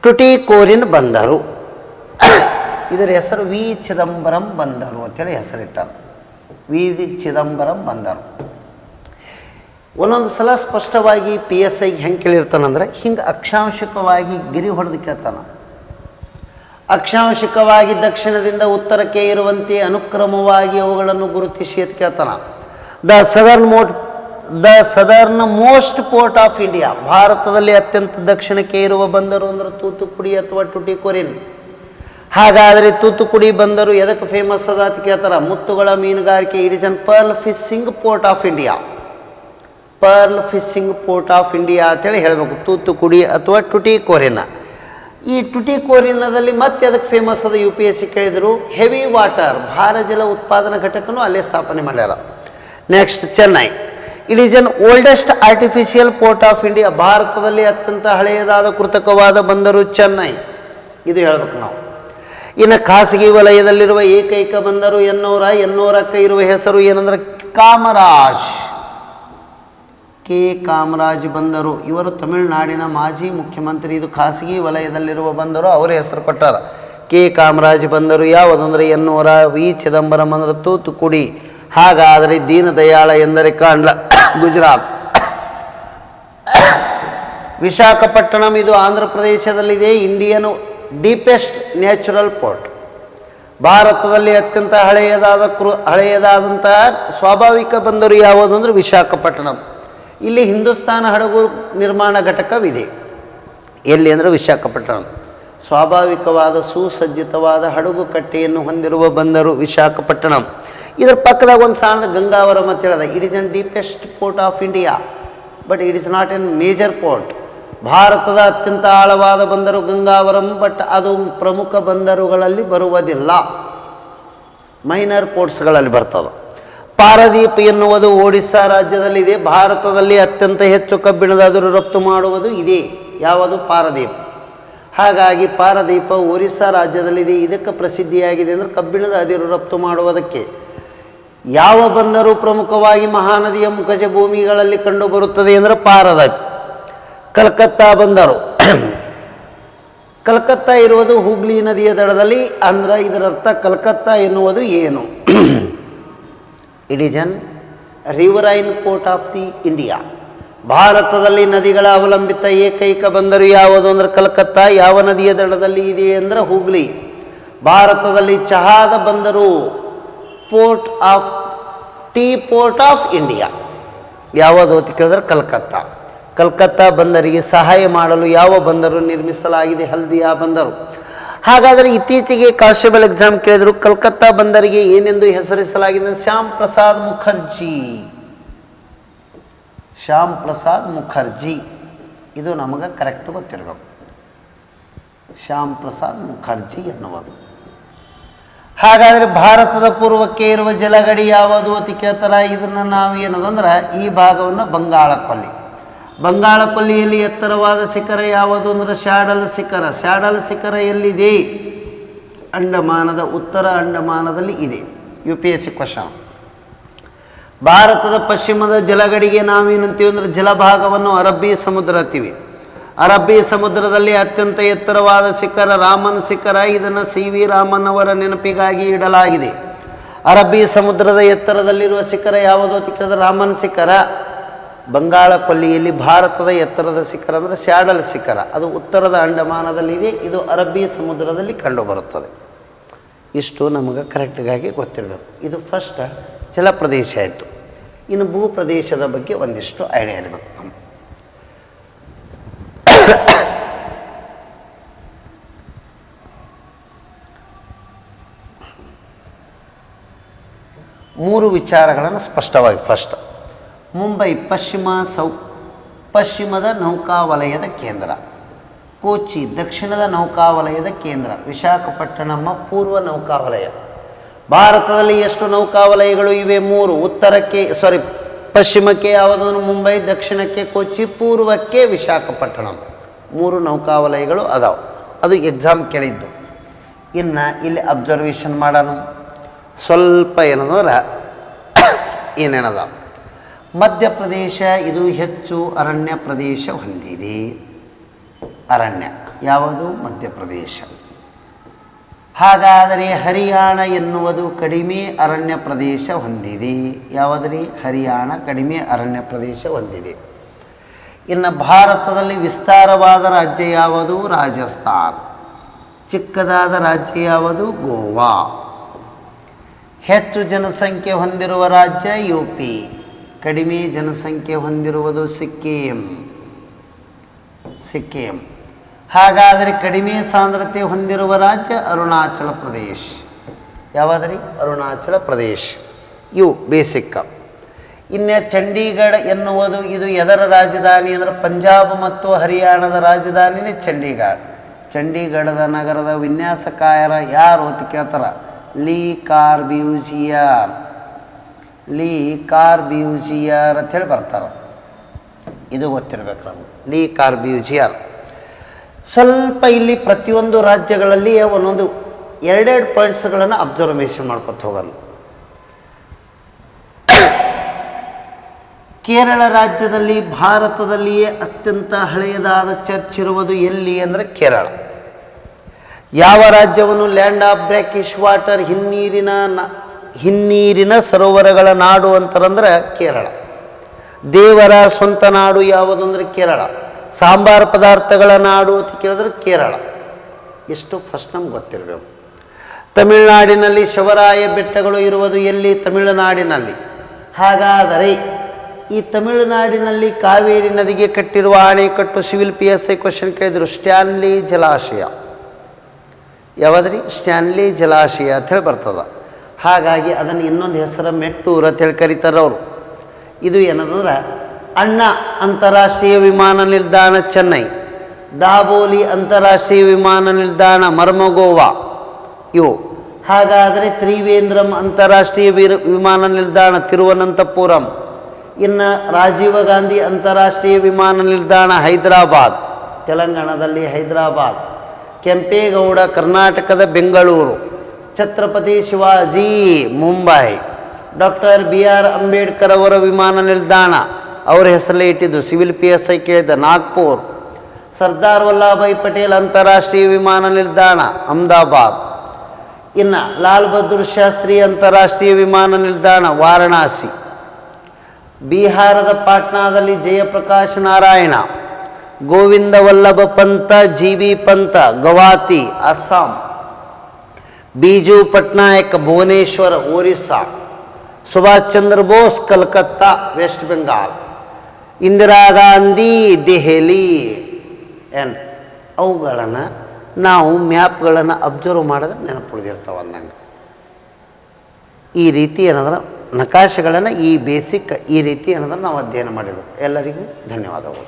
ಟುಟಿಕೋರಿನ್ ಬಂದರು. ಇದರ ಹೆಸರು ವಿ ಚಿದಂಬರಂ ಬಂದರು ಅಂತೇಳಿ ಹೆಸರಿಟ್ಟಾರೆ. ವಿ ಚಿದಂಬರಂ ಬಂದರು. ಒಂದೊಂದು ಸಲ ಸ್ಪಷ್ಟವಾಗಿ PSI ಹೆಂಗೆ ಕೇಳಿರ್ತಾನಂದ್ರೆ ಹಿಂಗೆ ಅಕ್ಷಾಂಶಿಕವಾಗಿ ಗಿರಿ ಹೊಡೆದು ಕೇಳ್ತಾನೆ. ಅಕ್ಷಾಂಶಿಕವಾಗಿ ದಕ್ಷಿಣದಿಂದ ಉತ್ತರಕ್ಕೆ ಇರುವಂತೆ ಅನುಕ್ರಮವಾಗಿ ಅವುಗಳನ್ನು ಗುರುತಿಸಿ ಅಂತ ಕೇಳ್ತಾನೆ. The southern most port of India, ಭಾರತದಲ್ಲಿ ಅತ್ಯಂತ ದಕ್ಷಿಣಕ್ಕೆ ಇರುವ ಬಂದರು ಅಂದ್ರೆ ತೂತುಕುಡಿ ಅಥವಾ ಟುಟಿಕೋರಿನ್. ಹಾಗಾದರೆ ತೂತುಕುಡಿ ಬಂದರು ಎದಕ್ಕೆ ಫೇಮಸ್ ಅದ ಅಂತ ಕೇಳ್ತಾರ. ಮುತ್ತುಗಳ ಮೀನುಗಾರಿಕೆ. It is an pearl fishing port of India. Pearl fishing port of India ಅಂತೇಳಿ ಹೇಳಬೇಕು ತೂತುಕುಡಿ ಅಥವಾ ಟುಟಿಕೋರಿನ್. ಈ ಟುಟಿಕೋರಿನದಲ್ಲಿ ಮತ್ತೆ ಅದಕ್ಕೆ ಫೇಮಸ್ ಅದ UPSC ಕೇಳಿದರು. ಹೆವಿ ವಾಟರ್, ಭಾರ ಜಲ ಉತ್ಪಾದನಾ ಘಟಕನೂ ಅಲ್ಲೇ ಸ್ಥಾಪನೆ ಮಾಡ್ಯಾರ. Next Chennai. It is an oldest artificial port of India, ಭಾರತದಲ್ಲಿ ಅತ್ಯಂತ ಹಳೆಯದಾದ ಕೃತಕವಾದ ಬಂದರು ಚೆನ್ನೈ. ಇದು ಹೇಳ್ಬೇಕು ನಾವು. ಇನ್ನು ಖಾಸಗಿ ವಲಯದಲ್ಲಿರುವ ಏಕೈಕ ಬಂದರು ಎನ್ನೋರಕ್ಕೆ ಇರುವ ಹೆಸರು ಏನಂದ್ರೆ ಕಾಮರಾಜ್. ಕೆ ಕಾಮರಾಜ್ ಬಂದರು. ಇವರು ತಮಿಳುನಾಡಿನ ಮಾಜಿ ಮುಖ್ಯಮಂತ್ರಿ. ಇದು ಖಾಸಗಿ ವಲಯದಲ್ಲಿರುವ ಬಂದರು, ಅವರ ಹೆಸರು ಕೊಟ್ಟಾರ. ಕೆ ಕಾಮರಾಜ್ ಬಂದರು ಯಾವುದಂದ್ರೆ ಎನ್ನೂರ. ವಿ ಚಿದಂಬರಂ ಅಂದ್ರೆ ತೂತುಕುಡಿ. ಹಾಗಾದರೆ ದೀನ ದಯಾಳ ಎಂದರೆ ಕಾಂಡ್ಲ, ಗುಜರಾತ್. ವಿಶಾಖಪಟ್ಟಣಂ ಇದು ಆಂಧ್ರ ಪ್ರದೇಶದಲ್ಲಿದೆ. ಇಂಡಿಯನ್ ಡೀಪೆಸ್ಟ್ ನ್ಯಾಚುರಲ್ ಪೋರ್ಟ್, ಭಾರತದಲ್ಲಿ ಅತ್ಯಂತ ಹಳೆಯದಾದಂತಹ ಸ್ವಾಭಾವಿಕ ಬಂದರು ಯಾವುದು ಅಂದರೆ ವಿಶಾಖಪಟ್ಟಣಂ. ಇಲ್ಲಿ ಹಿಂದೂಸ್ತಾನ ಹಡಗು ನಿರ್ಮಾಣ ಘಟಕವಿದೆ. ಎಲ್ಲಿ ಅಂದರೆ ವಿಶಾಖಪಟ್ಟಣಂ. ಸ್ವಾಭಾವಿಕವಾದ ಸುಸಜ್ಜಿತವಾದ ಹಡಗು ಕಟ್ಟೆಯನ್ನು ಹೊಂದಿರುವ ಬಂದರು ವಿಶಾಖಪಟ್ಟಣಂ. ಇದರ ಪಕ್ಕದಾಗ ಒಂದು ಸಣ್ಣ ಗಂಗಾವರಂ ಅಂತ ಹೇಳಿದ. It is an deepest port of India but it is not an major port. ಭಾರತದ ಅತ್ಯಂತ ಆಳವಾದ ಬಂದರು ಗಂಗಾವರಂ, ಬಟ್ ಅದು ಪ್ರಮುಖ ಬಂದರುಗಳಲ್ಲಿ ಬರುವುದಿಲ್ಲ, ಮೈನರ್ ಪೋರ್ಟ್ಸ್ಗಳಲ್ಲಿ ಬರ್ತದೆ. ಪಾರದೀಪ್ ಎನ್ನುವುದು ಒಡಿಸ್ಸಾ ರಾಜ್ಯದಲ್ಲಿದೆ. ಭಾರತದಲ್ಲಿ ಅತ್ಯಂತ ಹೆಚ್ಚು ಕಬ್ಬಿಣದ ಅದಿರು ರಫ್ತು ಮಾಡುವುದು ಇದೆ. ಯಾವುದು? ಪಾರದೀಪ್. ಹಾಗಾಗಿ ಪಾರದೀಪ ಒರಿಸ್ಸಾ ರಾಜ್ಯದಲ್ಲಿದೆ. ಇದಕ್ಕೆ ಪ್ರಸಿದ್ಧಿಯಾಗಿದೆ ಅಂದರೆ ಕಬ್ಬಿಣದ ಅದಿರು ರಫ್ತು ಮಾಡುವುದಕ್ಕೆ. ಯಾವ ಬಂದರು ಪ್ರಮುಖವಾಗಿ ಮಹಾನದಿಯ ಮುಖಜ ಭೂಮಿಗಳಲ್ಲಿ ಕಂಡುಬರುತ್ತದೆ ಅಂದರೆ ಪಾರದೀಪ್. ಕಲ್ಕತ್ತಾ ಬಂದರು. ಕಲ್ಕತ್ತಾ ಇರುವುದು ಹೂಗ್ಲಿ ನದಿಯ ದಡದಲ್ಲಿ. ಅಂದ್ರೆ ಇದರರ್ಥ ಕಲ್ಕತ್ತಾ ಎನ್ನುವುದು ಏನು? It is an riverine port of the India. ಭಾರತದಲ್ಲಿ ನದಿಗಳ ಅವಲಂಬಿತ ಏಕೈಕ ಬಂದರು ಯಾವುದು ಅಂದರೆ ಕಲ್ಕತ್ತಾ. ಯಾವ ನದಿಯ ದಡದಲ್ಲಿ ಇದೆ ಅಂದರೆ ಹೂಗ್ಲಿ. ಭಾರತದಲ್ಲಿ ಚಹಾದ ಬಂದರು port of port of India ಯಾವುದು ಅಂತ ಕೇಳಿದ್ರೆ ಕಲ್ಕತ್ತಾ. ಕಲ್ಕತ್ತಾ ಬಂದರಿಗೆ ಸಹಾಯ ಮಾಡಲು ಯಾವ ಬಂದರು ನಿರ್ಮಿಸಲಾಗಿದೆ? ಹಲ್ದಿಯಾ ಬಂದರು. ಹಾಗಾದರೆ ಇತ್ತೀಚೆಗೆ ಕಾನ್ಸ್ಟೇಬಲ್ ಎಕ್ಸಾಮ್ ಕೇಳಿದ್ರು, ಕಲ್ಕತ್ತಾ ಬಂದರಿಗೆ ಏನೆಂದು ಹೆಸರಿಸಲಾಗಿದೆ? ಶ್ಯಾಮ್ ಪ್ರಸಾದ್ ಮುಖರ್ಜಿ. ಶ್ಯಾಮ್ ಪ್ರಸಾದ್ ಮುಖರ್ಜಿ. ಇದು ನಮಗೆ ಕರೆಕ್ಟ್ ಗೊತ್ತಿರಬೇಕು. ಶ್ಯಾಮ್ ಪ್ರಸಾದ್ ಮುಖರ್ಜಿ ಎನ್ನುವುದು. ಹಾಗಾದರೆ ಭಾರತದ ಪೂರ್ವಕ್ಕೆ ಇರುವ ಜಲಗಡಿ ಯಾವುದು ಅಂತ ಕೇಳ್ತಾರ. ಇದನ್ನು ನಾವು ಏನದಂದ್ರೆ ಈ ಭಾಗವನ್ನು ಬಂಗಾಳ ಕೊಲ್ಲಿ. ಬಂಗಾಳ ಕೊಲ್ಲಿಯಲ್ಲಿ ಎತ್ತರವಾದ ಶಿಖರ ಯಾವುದು ಅಂದರೆ ಸ್ಯಾಡಲ್ ಶಿಖರ. ಸ್ಯಾಡಲ್ ಶಿಖರ ಎಲ್ಲಿದೆ? ಅಂಡಮಾನದ ಉತ್ತರ ಅಂಡಮಾನದಲ್ಲಿ ಇದೆ. UPSC question. ಭಾರತದ ಪಶ್ಚಿಮದ ಜಲಗಡಿಗೆ ನಾವೇನಂತೀವಿ ಅಂದರೆ ಜಲಭಾಗವನ್ನು ಅರಬ್ಬಿ ಸಮುದ್ರ ಅಂತೀವಿ. ಅರಬ್ಬಿ ಸಮುದ್ರದಲ್ಲಿ ಅತ್ಯಂತ ಎತ್ತರವಾದ ಶಿಖರ ರಾಮನ್ ಶಿಖರ. ಇದನ್ನು CV ರಾಮನ್ ಅವರ ನೆನಪಿಗಾಗಿ ಇಡಲಾಗಿದೆ. ಅರಬ್ಬಿ ಸಮುದ್ರದ ಎತ್ತರದಲ್ಲಿರುವ ಶಿಖರ ಯಾವುದು ಅಂತ ಕೇಳಿದ್ರೆ ರಾಮನ್ ಶಿಖರ. ಬಂಗಾಳ ಕೊಲ್ಲಿಯಲ್ಲಿ ಭಾರತದ ಎತ್ತರದ ಶಿಖರ ಅಂದರೆ ಸ್ಯಾಡಲ್ ಶಿಖರ. ಅದು ಉತ್ತರದ ಅಂಡಮಾನದಲ್ಲಿದೆ. ಇದು ಅರಬ್ಬಿ ಸಮುದ್ರದಲ್ಲಿ ಕಂಡುಬರುತ್ತದೆ. ಇಷ್ಟು ನಮಗೆ ಕರೆಕ್ಟಾಗಿ ಗೊತ್ತಿರಬೇಕು. ಇದು ಫಸ್ಟ್ ಜಲಪ್ರದೇಶ ಆಯಿತು. ಇನ್ನು ಭೂಪ್ರದೇಶದ ಬಗ್ಗೆ ಒಂದಿಷ್ಟು ಐಡಿಯಾ ಇರಬೇಕು ನಮ್ಮ. ಮೂರು ವಿಚಾರಗಳನ್ನು ಸ್ಪಷ್ಟವಾಗಿ. ಫಸ್ಟ್, ಮುಂಬೈ ಪಶ್ಚಿಮದ ನೌಕಾವಲಯದ ಕೇಂದ್ರ. ಕೋಚಿ ದಕ್ಷಿಣದ ನೌಕಾವಲಯದ ಕೇಂದ್ರ. ವಿಶಾಖಪಟ್ಟಣಂ ಪೂರ್ವ ನೌಕಾವಲಯ. ಭಾರತದಲ್ಲಿ ಎಷ್ಟು ನೌಕಾವಲಯಗಳು ಇವೆ? 3. ಪಶ್ಚಿಮಕ್ಕೆ ಯಾವುದನ್ನು? ಮುಂಬೈ. ದಕ್ಷಿಣಕ್ಕೆ ಕೋಚಿ. ಪೂರ್ವಕ್ಕೆ ವಿಶಾಖಪಟ್ಟಣಂ. 3 ನೌಕಾವಲಯಗಳು ಅದಾವೆ. ಅದು ಎಕ್ಸಾಮ್ ಕೇಳಿದ್ದು. ಇನ್ನು ಇಲ್ಲಿ ಅಬ್ಸರ್ವೇಷನ್ ಮಾಡೋಣ ಸ್ವಲ್ಪ. ಏನಂದ್ರೆ ಏನೇನದ? ಮಧ್ಯಪ್ರದೇಶ ಇದು ಹೆಚ್ಚು ಅರಣ್ಯ ಪ್ರದೇಶ ಹೊಂದಿದೆ. ಅರಣ್ಯ. ಯಾವುದು? ಮಧ್ಯಪ್ರದೇಶ. ಹಾಗಾದರೆ ಹರಿಯಾಣ ಎನ್ನುವುದು ಕಡಿಮೆ ಅರಣ್ಯ ಪ್ರದೇಶ ಹೊಂದಿದೆ. ಯಾವುದ್ರಿ? ಹರಿಯಾಣ ಕಡಿಮೆ ಅರಣ್ಯ ಪ್ರದೇಶ ಹೊಂದಿದೆ. ಇನ್ನು ಭಾರತದಲ್ಲಿ ವಿಸ್ತಾರವಾದ ರಾಜ್ಯ ಯಾವುದು? ರಾಜಸ್ಥಾನ್. ಚಿಕ್ಕದಾದ ರಾಜ್ಯ ಯಾವುದು? ಗೋವಾ. ಹೆಚ್ಚು ಜನಸಂಖ್ಯೆ ಹೊಂದಿರುವ ರಾಜ್ಯ ಯು ಪಿ. ಕಡಿಮೆ ಜನಸಂಖ್ಯೆ ಹೊಂದಿರುವುದು ಸಿಕ್ಕಿಂ. ಹಾಗಾದರೆ ಕಡಿಮೆ ಸಾಂದ್ರತೆ ಹೊಂದಿರುವ ರಾಜ್ಯ ಅರುಣಾಚಲ ಪ್ರದೇಶ. ಯಾವುದ್ರಿ? ಅರುಣಾಚಲ ಪ್ರದೇಶ. ಇವು ಬೇಸಿಕ್. ಇನ್ನು ಚಂಡೀಗಢ ಎನ್ನುವುದು ಇದು ಎದರ ರಾಜಧಾನಿ ಅಂದರೆ ಪಂಜಾಬ್ ಮತ್ತು ಹರಿಯಾಣದ ರಾಜಧಾನಿನೇ ಚಂಡೀಗಢ. ಚಂಡೀಗಢದ ನಗರದ ವಿನ್ಯಾಸಕಾರರ ಯಾರು ಅಂತ ಕೇಳ್ತಾರೆ? ಲೀ ಕಾರ್ಬ್ಯೂಸಿಯರ್ ಅಂತ ಹೇಳಿ ಬರ್ತಾರೆ. ಇದು ಗೊತ್ತಿರಬೇಕು ನಮ್ಗೆ. ಲೀ ಕಾರ್ಬ್ಯೂಸಿಯರ್. ಸ್ವಲ್ಪ ಇಲ್ಲಿ ಪ್ರತಿಯೊಂದು ರಾಜ್ಯಗಳಲ್ಲಿ ಒಂದೊಂದು ಎರಡೆರಡು ಪಾಯಿಂಟ್ಸ್ಗಳನ್ನು ಅಬ್ಸರ್ವೇಷನ್ ಮಾಡ್ಕೊತ ಹೋಗೋಣ. ಕೇರಳ ರಾಜ್ಯದಲ್ಲಿ ಭಾರತದಲ್ಲಿಯೇ ಅತ್ಯಂತ ಹಳೆಯದಾದ ಚರ್ಚ್ ಇರುವುದು ಎಲ್ಲಿ ಅಂದರೆ ಕೇರಳ. ಯಾವ ರಾಜ್ಯವನ್ನು ಲ್ಯಾಂಡ್ ಆಫ್ ಬ್ರ್ಯಾಕಿಶ್ ವಾಟರ್, ಹಿನ್ನೀರಿನ ಸರೋವರಗಳ ನಾಡು ಅಂತಾರಂದ್ರೆ ಕೇರಳ. ದೇವರ ಸ್ವಂತ ನಾಡು ಯಾವುದು ಅಂದರೆ ಕೇರಳ. ಸಾಂಬಾರು ಪದಾರ್ಥಗಳ ನಾಡು ಅಂತ ಕೇಳಿದ್ರೆ ಕೇರಳ. ಎಷ್ಟು ಫಸ್ಟ್ ನಮ್ಗೆ ಗೊತ್ತಿರಬೇಕು. ತಮಿಳುನಾಡಿನಲ್ಲಿ ಶಿವರಾಯ ಬೆಟ್ಟಗಳು ಇರುವುದು ಎಲ್ಲಿ? ತಮಿಳುನಾಡಿನಲ್ಲಿ. ಹಾಗಾದರೆ ಈ ತಮಿಳುನಾಡಿನಲ್ಲಿ ಕಾವೇರಿ ನದಿಗೆ ಕಟ್ಟಿರುವ ಅಣೆಕಟ್ಟು ಸಿವಿಲ್ PSI ಕ್ವಶನ್ ಕೇಳಿದ್ರು. ಸ್ಟ್ಯಾನ್ಲಿ ಜಲಾಶಯ. ಯಾವುದ್ರಿ? ಸ್ಟ್ಯಾನ್ಲಿ ಜಲಾಶಯ ಅಂತ ಹೇಳಿ ಬರ್ತದೆ. ಹಾಗಾಗಿ ಅದನ್ನು ಇನ್ನೊಂದು ಹೆಸರು ಮೆಟ್ಟೂರು ಅಂತೇಳಿ ಕರೀತಾರೆ ಅವರು. ಇದು ಏನಂದ್ರೆ ಅಣ್ಣಾ ಅಂತಾರಾಷ್ಟ್ರೀಯ ವಿಮಾನ ನಿಲ್ದಾಣ ಚೆನ್ನೈ, ದಾಬೋಲಿ ಅಂತಾರಾಷ್ಟ್ರೀಯ ವಿಮಾನ ನಿಲ್ದಾಣ ಮರ್ಮಗೋವಾ ಇವು. ಹಾಗಾದರೆ ತ್ರಿವೇಂದ್ರಂ ಅಂತಾರಾಷ್ಟ್ರೀಯ ವಿಮಾನ ನಿಲ್ದಾಣ ತಿರುವನಂತಪುರಂ. ಇನ್ನು ರಾಜೀವ ಗಾಂಧಿ ಅಂತಾರಾಷ್ಟ್ರೀಯ ವಿಮಾನ ನಿಲ್ದಾಣ ಹೈದರಾಬಾದ್, ತೆಲಂಗಾಣದಲ್ಲಿ ಹೈದರಾಬಾದ್. ಕೆಂಪೇಗೌಡ ಕರ್ನಾಟಕದ ಬೆಂಗಳೂರು. ಛತ್ರಪತಿ ಶಿವಾಜಿ ಮುಂಬೈ. ಡಾಕ್ಟರ್ BR ಅಂಬೇಡ್ಕರ್ ಅವರ ವಿಮಾನ ನಿಲ್ದಾಣ ಅವರ ಹೆಸರಲ್ಲೇ ಇಟ್ಟಿದ್ದು, ಸಿವಿಲ್ PSI ಕೇಳಿದ ನಾಗ್ಪುರ್. ಸರ್ದಾರ್ ವಲ್ಲಭಾಯ್ ಪಟೇಲ್ ಅಂತಾರಾಷ್ಟ್ರೀಯ ವಿಮಾನ ನಿಲ್ದಾಣ ಅಹಮದಾಬಾದ್. ಇನ್ನು ಲಾಲ್ ಬಹದ್ದೂರ್ ಶಾಸ್ತ್ರಿ ಅಂತಾರಾಷ್ಟ್ರೀಯ ವಿಮಾನ ನಿಲ್ದಾಣ ವಾರಣಾಸಿ. ಬಿಹಾರದ ಪಾಟ್ನಾದಲ್ಲಿ ಜಯಪ್ರಕಾಶ್ ನಾರಾಯಣ. ಗೋವಿಂದ ವಲ್ಲಭ ಪಂತ GB ಪಂತ ಗವಾತಿ ಅಸ್ಸಾಂ. ಬಿಜು ಪಟ್ನಾಯಕ್ ಭುವನೇಶ್ವರ ಒರಿಸ್ಸಾ. ಸುಭಾಷ್ ಚಂದ್ರ ಬೋಸ್ ಕಲ್ಕತ್ತಾ ವೆಸ್ಟ್ ಬೆಂಗಾಲ್. ಇಂದಿರಾ ಗಾಂಧಿ ದೆಹಲಿ. ಅವುಗಳನ್ನು ನಾವು ಮ್ಯಾಪ್ಗಳನ್ನು ಅಬ್ಸರ್ವ್ ಮಾಡಿದ್ರೆ ನೆನಪುಳಿದಿರ್ತಾವೆ ಅಂದಂಗೆ. ಈ ರೀತಿ ಏನಂದ್ರೆ ನಕಾಶೆಗಳನ್ನು ಈ ಬೇಸಿಕ್ ಈ ರೀತಿ ಏನಂದ್ರೆ ನಾವು ಅಧ್ಯಯನ ಮಾಡಿರೋದು. ಎಲ್ಲರಿಗೂ ಧನ್ಯವಾದಗಳು.